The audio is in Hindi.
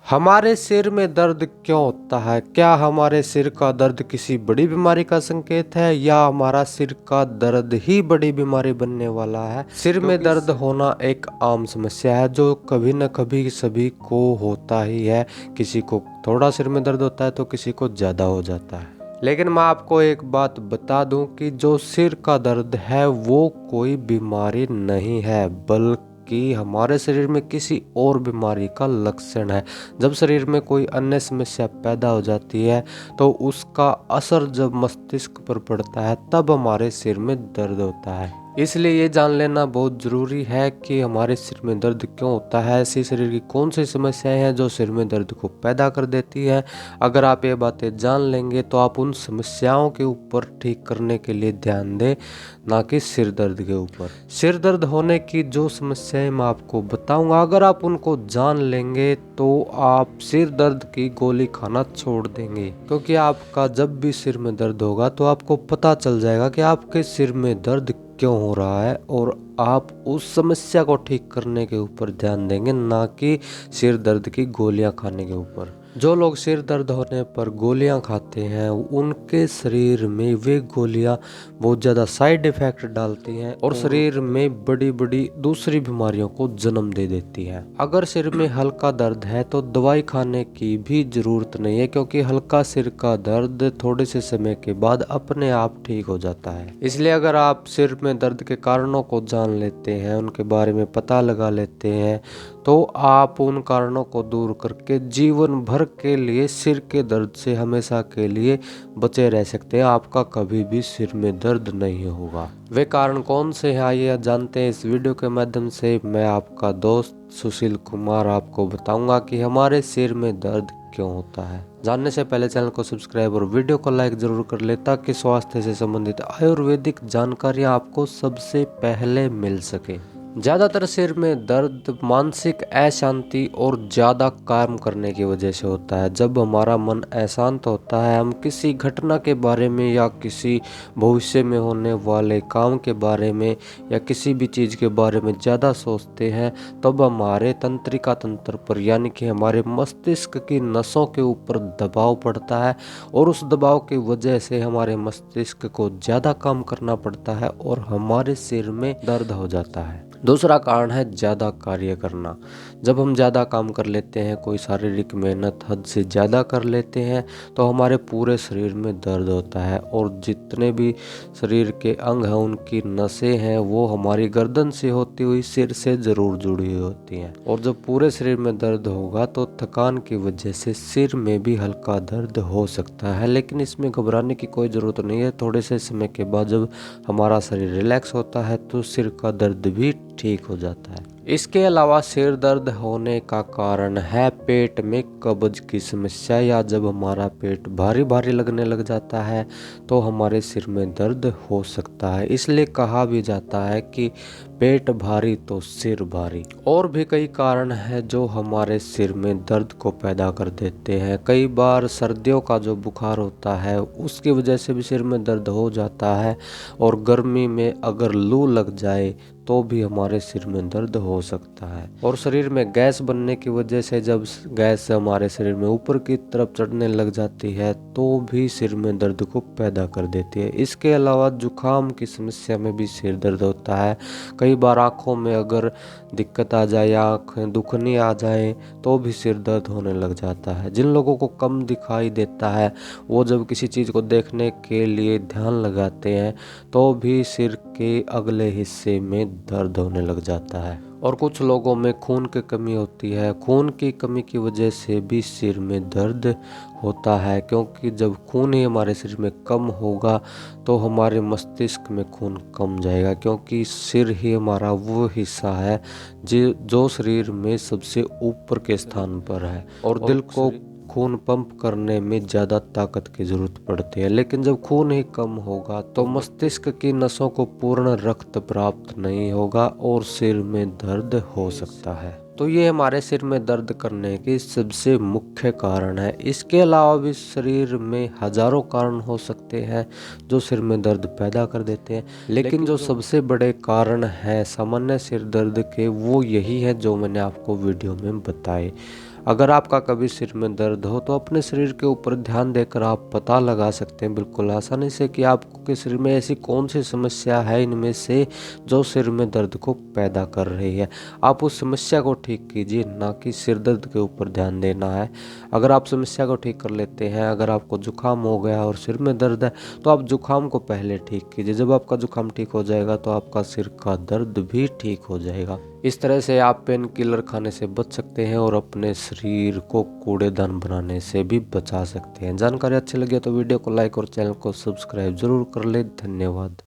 हमारे सिर में दर्द क्यों होता है? क्या हमारे सिर का दर्द किसी बड़ी बीमारी का संकेत है या हमारा सिर का दर्द ही बड़ी बीमारी बनने वाला है? सिर में दर्द होना एक आम समस्या है जो कभी न कभी सभी को होता ही है। किसी को थोड़ा सिर में दर्द होता है तो किसी को ज़्यादा हो जाता है। लेकिन मैं आपको एक बात बता दूं कि जो सिर का दर्द है वो कोई बीमारी नहीं है, बल्कि हमारे शरीर में किसी और बीमारी का लक्षण है। जब शरीर में कोई अन्य समस्या पैदा हो जाती है तो उसका असर जब मस्तिष्क पर पड़ता है तब हमारे सिर में दर्द होता है। इसलिए ये जान लेना बहुत ज़रूरी है कि हमारे सिर में दर्द क्यों होता है, ऐसी शरीर की कौन सी समस्याएं हैं जो सिर में दर्द को पैदा कर देती है। अगर आप ये बातें जान लेंगे तो आप उन समस्याओं के ऊपर ठीक करने के लिए ध्यान दें, ना कि सिर दर्द के ऊपर। सिर दर्द होने की जो समस्याएं मैं आपको बताऊंगा, अगर आप उनको जान लेंगे तो आप सिर दर्द की गोली खाना छोड़ देंगे, क्योंकि आपका जब भी सिर में दर्द होगा तो आपको पता चल जाएगा कि आपके सिर में दर्द क्यों हो रहा है और आप उस समस्या को ठीक करने के ऊपर ध्यान देंगे, ना कि सिर दर्द की गोलियां खाने के ऊपर। जो लोग सिर दर्द होने पर गोलियां खाते हैं उनके शरीर में वे गोलियां बहुत ज़्यादा साइड इफेक्ट डालती हैं और शरीर में बड़ी बड़ी दूसरी बीमारियों को जन्म दे देती हैं। अगर सिर में हल्का दर्द है तो दवाई खाने की भी ज़रूरत नहीं है, क्योंकि हल्का सिर का दर्द थोड़े से समय के बाद अपने आप ठीक हो जाता है। इसलिए अगर आप सिर में दर्द के कारणों को जान लेते हैं, उनके बारे में पता लगा लेते हैं, तो आप उन कारणों को दूर करके जीवन भर के लिए सिर के दर्द से हमेशा के लिए बचे रह सकते हैं। आपका कभी भी सिर में दर्द नहीं होगा। वे कारण कौन से हैं आइए जानते हैं। इस वीडियो के माध्यम से मैं आपका दोस्त सुशील कुमार आपको बताऊंगा कि हमारे सिर में दर्द क्यों होता है। जानने से पहले चैनल को सब्सक्राइब और वीडियो को लाइक जरूर कर ले, ताकि स्वास्थ्य से संबंधित आयुर्वेदिक जानकारियां आपको सबसे पहले मिल सके। ज़्यादातर सिर में दर्द मानसिक अशांति और ज़्यादा काम करने की वजह से होता है। जब हमारा मन अशांत होता है, हम किसी घटना के बारे में या किसी भविष्य में होने वाले काम के बारे में या किसी भी चीज़ के बारे में ज़्यादा सोचते हैं, तब हमारे तंत्रिका तंत्र पर यानी कि हमारे मस्तिष्क की नसों के ऊपर दबाव पड़ता है और उस दबाव की वजह से हमारे मस्तिष्क को ज़्यादा काम करना पड़ता है और हमारे सिर में दर्द हो जाता है। दूसरा कारण है ज़्यादा कार्य करना। जब हम ज़्यादा काम कर लेते हैं, कोई शारीरिक मेहनत हद से ज़्यादा कर लेते हैं, तो हमारे पूरे शरीर में दर्द होता है और जितने भी शरीर के अंग हैं उनकी नसें हैं वो हमारी गर्दन से होती हुई सिर से ज़रूर जुड़ी हुई होती हैं। और जब पूरे शरीर में दर्द होगा तो थकान की वजह से सिर में भी हल्का दर्द हो सकता है, लेकिन इसमें घबराने की कोई ज़रूरत नहीं है। थोड़े से समय के बाद जब हमारा शरीर रिलैक्स होता है तो सिर का दर्द भी ठीक हो जाता है। इसके अलावा सिर दर्द होने का कारण है पेट में कब्ज की समस्या, या जब हमारा पेट भारी भारी लगने लग जाता है तो हमारे सिर में दर्द हो सकता है। इसलिए कहा भी जाता है कि पेट भारी तो सिर भारी। और भी कई कारण हैं जो हमारे सिर में दर्द को पैदा कर देते हैं। कई बार सर्दियों का जो बुखार होता है उसकी वजह से भी सिर में दर्द हो जाता है, और गर्मी में अगर लू लग जाए तो भी हमारे सिर में दर्द हो सकता है। और शरीर में गैस बनने की वजह से जब गैस हमारे शरीर में ऊपर की तरफ चढ़ने लग जाती है तो भी सिर में दर्द को पैदा कर देती है। इसके अलावा जुकाम की समस्या में भी सिर दर्द होता है। कई बार आँखों में अगर दिक्कत आ जाए या आँखें दुखनी आ जाए तो भी सिर दर्द होने लग जाता है। जिन लोगों को कम दिखाई देता है वो जब किसी चीज़ को देखने के लिए ध्यान लगाते हैं तो भी सिर के अगले हिस्से में दर्द होने लग जाता है। और कुछ लोगों में खून की कमी होती है। खून की कमी की वजह से भी सिर में दर्द होता है, क्योंकि जब खून ही हमारे शरीर में कम होगा तो हमारे मस्तिष्क में खून कम जाएगा, क्योंकि सिर ही हमारा वो हिस्सा है जो शरीर में सबसे ऊपर के स्थान पर है और दिल को खून पंप करने में ज़्यादा ताकत की ज़रूरत पड़ती है। लेकिन जब खून ही कम होगा तो मस्तिष्क की नसों को पूर्ण रक्त प्राप्त नहीं होगा और सिर में दर्द हो सकता है। तो ये हमारे सिर में दर्द करने के सबसे मुख्य कारण है। इसके अलावा भी शरीर में हजारों कारण हो सकते हैं जो सिर में दर्द पैदा कर देते हैं, लेकिन जो सबसे बड़े कारण है सामान्य सिर दर्द के वो यही है जो मैंने आपको वीडियो में बताए। अगर आपका कभी सिर में दर्द हो तो अपने शरीर के ऊपर ध्यान देकर आप पता लगा सकते हैं बिल्कुल आसानी से कि आपके शरीर में ऐसी कौन सी समस्या है इनमें से जो सिर में दर्द को पैदा कर रही है। आप उस समस्या को ठीक कीजिए, ना कि सिर दर्द के ऊपर ध्यान देना है। अगर आप समस्या को ठीक कर लेते हैं, अगर आपको जुकाम हो गया और सिर में दर्द है तो आप जुकाम को पहले ठीक कीजिए। जब आपका जुकाम ठीक हो जाएगा तो आपका सिर का दर्द भी ठीक हो जाएगा। इस तरह से आप पेन किलर खाने से बच सकते हैं और अपने शरीर को कूड़ेदान बनाने से भी बचा सकते हैं। जानकारी अच्छी लगी तो वीडियो को लाइक और चैनल को सब्सक्राइब जरूर कर ले। धन्यवाद।